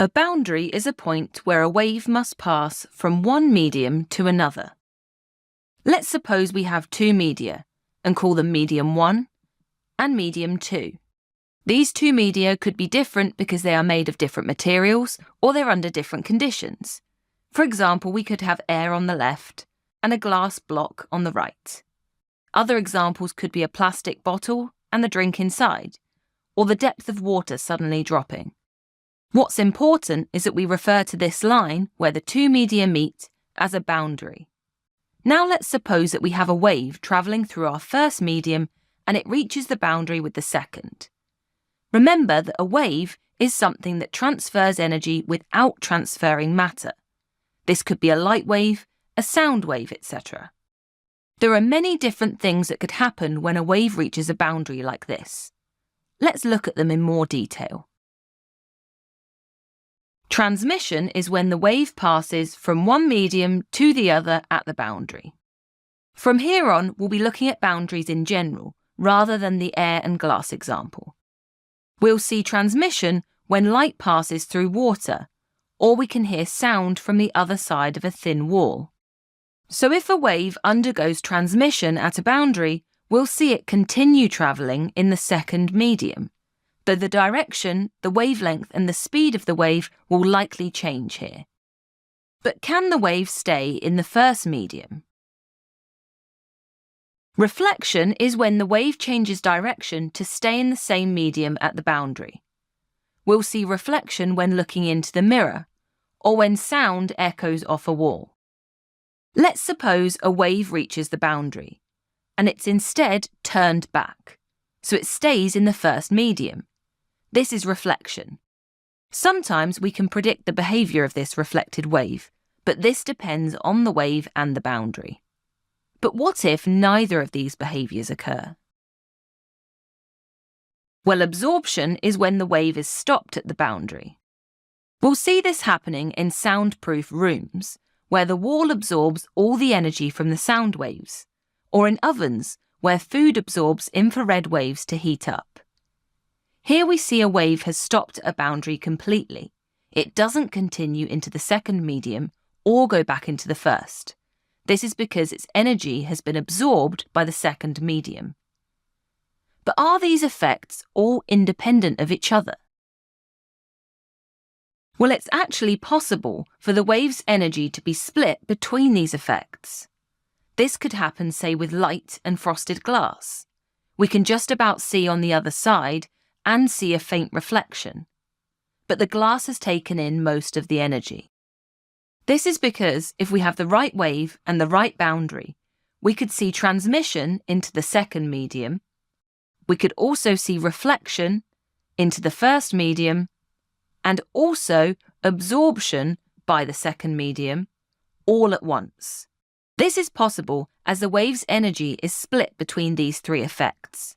A boundary is a point where a wave must pass from one medium to another. Let's suppose we have two media and call them medium 1 and medium 2. These two media could be different because they are made of different materials or they're under different conditions. For example, we could have air on the left and a glass block on the right. Other examples could be a plastic bottle and the drink inside, or the depth of water suddenly dropping. What's important is that we refer to this line where the two media meet as a boundary. Now let's suppose that we have a wave travelling through our first medium and it reaches the boundary with the second. Remember that a wave is something that transfers energy without transferring matter. This could be a light wave, a sound wave, etc. There are many different things that could happen when a wave reaches a boundary like this. Let's look at them in more detail. Transmission is when the wave passes from one medium to the other at the boundary. From here on, we'll be looking at boundaries in general, rather than the air and glass example. We'll see transmission when light passes through water, or we can hear sound from the other side of a thin wall. So if a wave undergoes transmission at a boundary, we'll see it continue travelling in the second medium, though the direction, the wavelength and the speed of the wave will likely change here. But can the wave stay in the first medium? Reflection is when the wave changes direction to stay in the same medium at the boundary. We'll see reflection when looking into the mirror, or when sound echoes off a wall. Let's suppose a wave reaches the boundary, and it's instead turned back, so it stays in the first medium. This is reflection. Sometimes we can predict the behaviour of this reflected wave, but this depends on the wave and the boundary. But what if neither of these behaviours occur? Well, absorption is when the wave is stopped at the boundary. We'll see this happening in soundproof rooms, where the wall absorbs all the energy from the sound waves, or in ovens, where food absorbs infrared waves to heat up. Here we see a wave has stopped at a boundary completely. It doesn't continue into the second medium or go back into the first. This is because its energy has been absorbed by the second medium. But are these effects all independent of each other? Well, it's actually possible for the wave's energy to be split between these effects. This could happen, say, with light and frosted glass. We can just about see on the other side and see a faint reflection, but the glass has taken in most of the energy. This is because if we have the right wave and the right boundary, we could see transmission into the second medium. We could also see reflection into the first medium and also absorption by the second medium all at once. This is possible as the wave's energy is split between these three effects.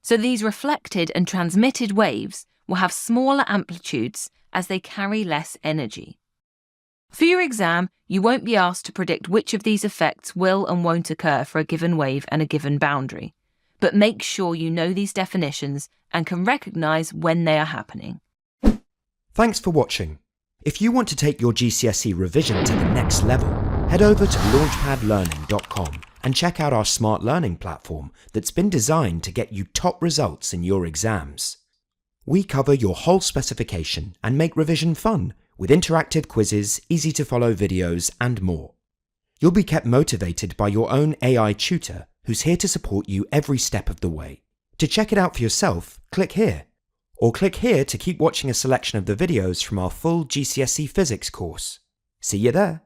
So these reflected and transmitted waves will have smaller amplitudes as they carry less energy. For your exam, you won't be asked to predict which of these effects will and won't occur for a given wave and a given boundary, but make sure you know these definitions and can recognise when they are happening. Thanks for watching. If you want to take your GCSE revision to the next level, head over to launchpadlearning.com and check out our smart learning platform that's been designed to get you top results in your exams. We cover your whole specification and make revision fun with interactive quizzes, easy-to-follow videos and more. You'll be kept motivated by your own AI tutor who's here to support you every step of the way. To check it out for yourself, click here. Or click here to keep watching a selection of the videos from our full GCSE Physics course. See you there!